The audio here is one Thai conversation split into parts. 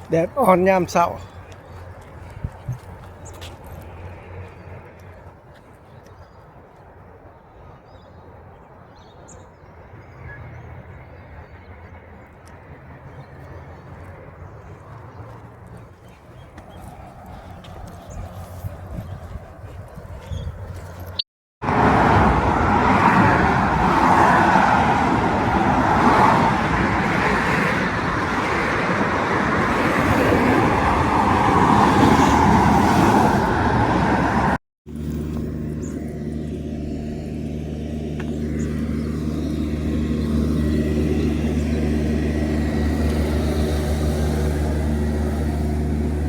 แดดอ่อนยามเช้า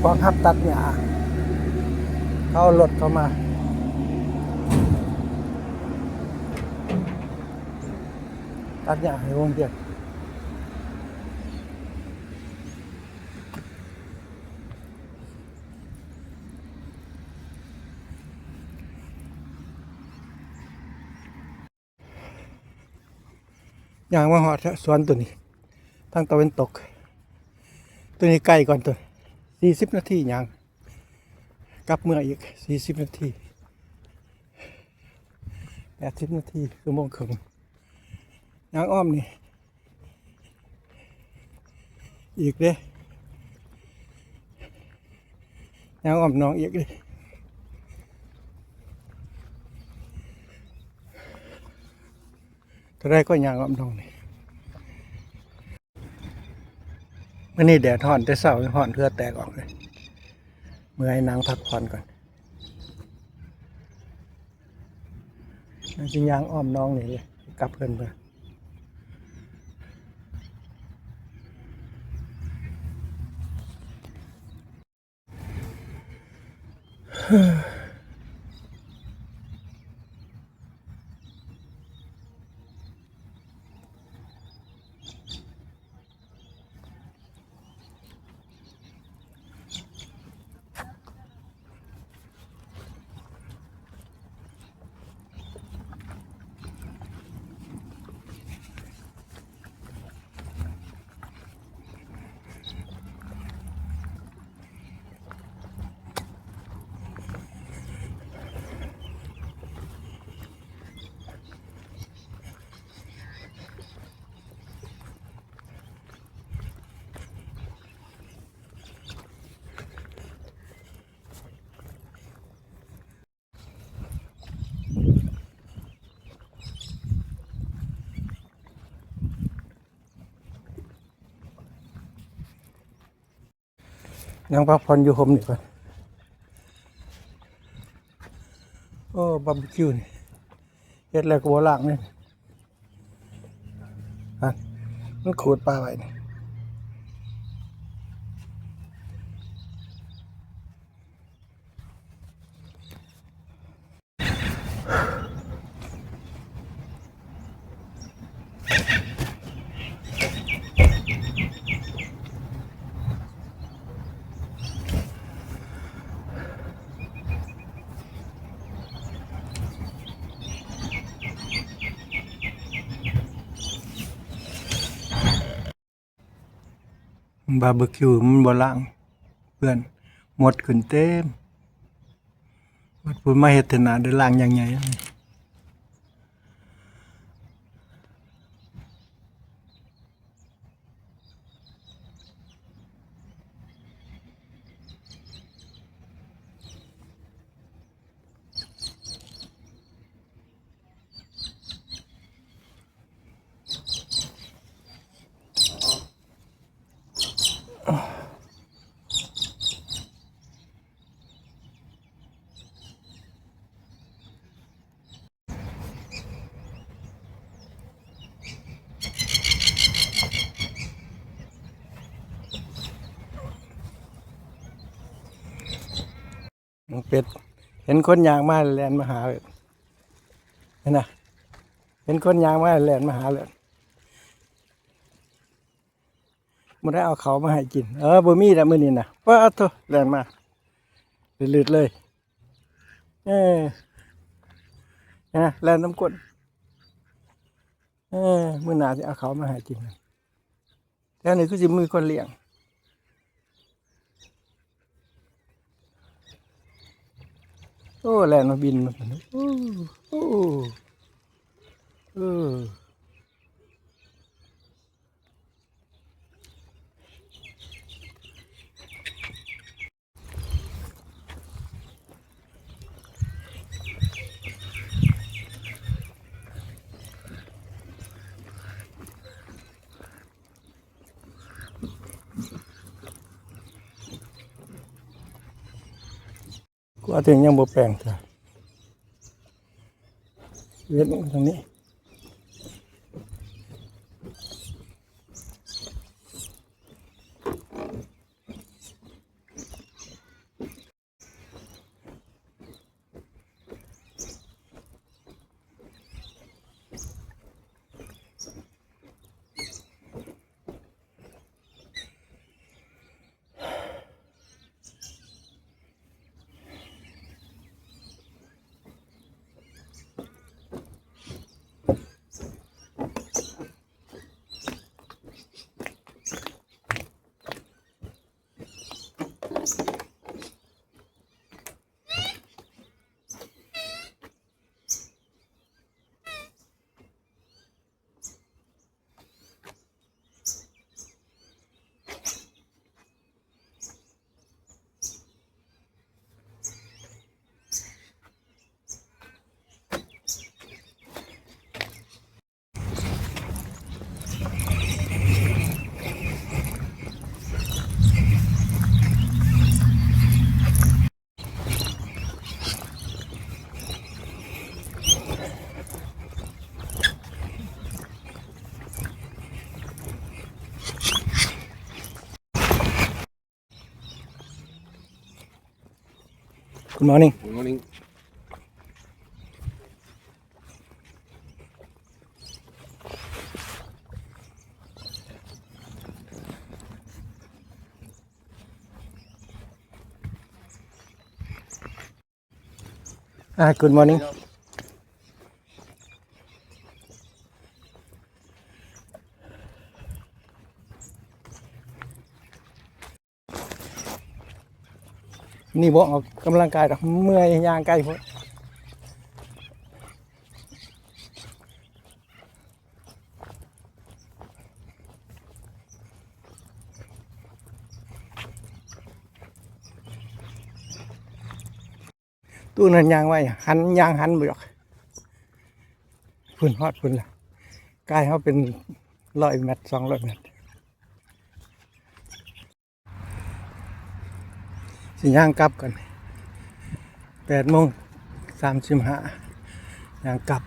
กองทัพตัดหญ้าเขาเอารถเข้ามาตัดหญ้าให้วงเดียวอย่างมาหอดสวนตัวนี้ทางตะวันตกตัวนี้ใกล้ก่อนตัว40 นาทีอย่างกลับเมื่ออีก40 นาที80 นาทีชั่วโมงครึ่งอย่างอ้อมนี่อีกเด้อย่างอ้อมน้องอีกเด้เท่าไรก็อย่างอ้อมน้องนี่วันนี้แดดร้อนแต่เช้าร้อนเพื่อแตกออกเลยเมื่อให้นางพักผ่อนก่อนจริงยางอ้อมน้องนี่เลยกลับเพื่อนไปยังพักผ่อนอยู่ผมนี่ก่อนโอ้บาร์บีคิวนี่เฮ็ดแล้วก็บ่ล้างนี่ฮะมันขูดปลาไว้นี่บาร์บีคิวมันบ่ล้างเพื่อนหมดขึ้นเต็มวัดพูดมาเฮ็ดเถอะนะได้ล้างอย่างไงน้องเป็ดเห็นคนยางมาแลนมาหาเลยเห็นนะเห็นคนยางมาแลนมาหาเลยมันได้เอาเขามาให้กินบ่มีแล้วมื้อนี้นะว่าเอาเถอะแลนมาลืดๆเลยนะแลนน้ำก้นมื้อหน้าสิเอาเขามาให้กินแถวนี้คือสิมีคนเลี้ยง อ้แล่นมาบินมาโอ้โอ้เออกูอาจจะยังบ่แปลงจ้ะเวียนตรงนี้คุณหมอนี่ Good morning. Good morning นี่บ่ออกกำลังกายดอกเมื่อยย่างไกลพุ่นตู้นั้นย่างไว้หันย่างหันบ่ดอกพุ่นฮอดพุ่นล่ะกายเขาเป็น100 เมตร200 เมตรสิย่างกลับกัน8:35ย่างกลับ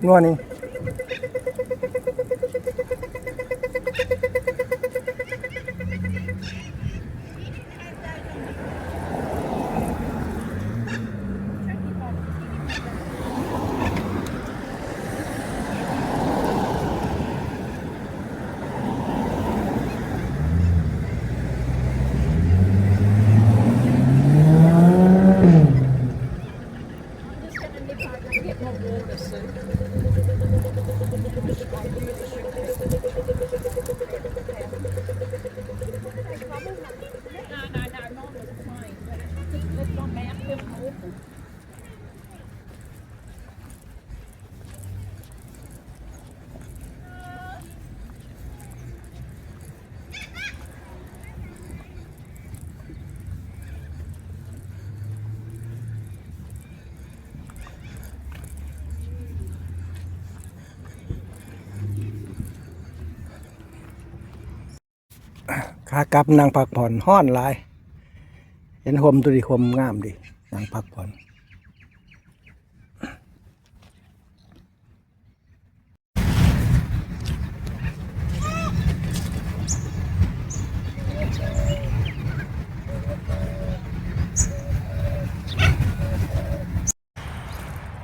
นัวนี่ น ากลับนั่งพักผ่อนห้อนหลาย เห็นห่มตัวดีห่มงามดินั่งพักผ่อน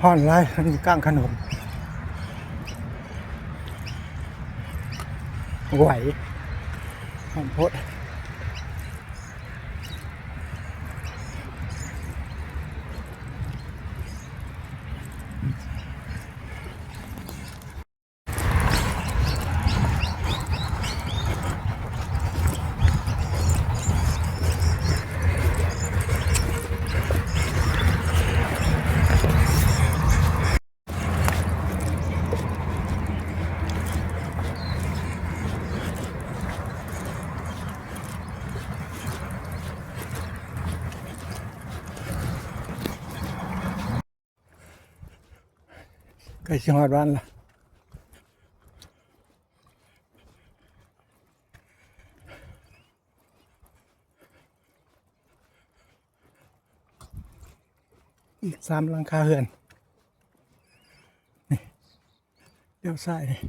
ห้อนหลายนี่ก้างขนมไหวห้อนโพดใกล้ชิฮอดวันละอีก3หลังคาเรือนนี่เลี้ยวซ้ายนี่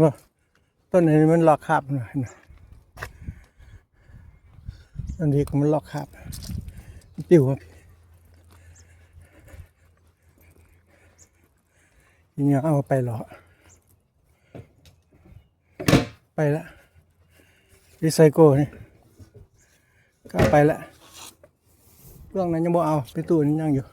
ว่าต้นนี้มันลอกคราบนะต้นนี้ก็มันลอกคราบปิวครับยังเอาไปหรอไปละรีไซเคิลนี่ก็ไปละเรื่องนั้นยังบ่เอาไปตู้นี้ยังอยู่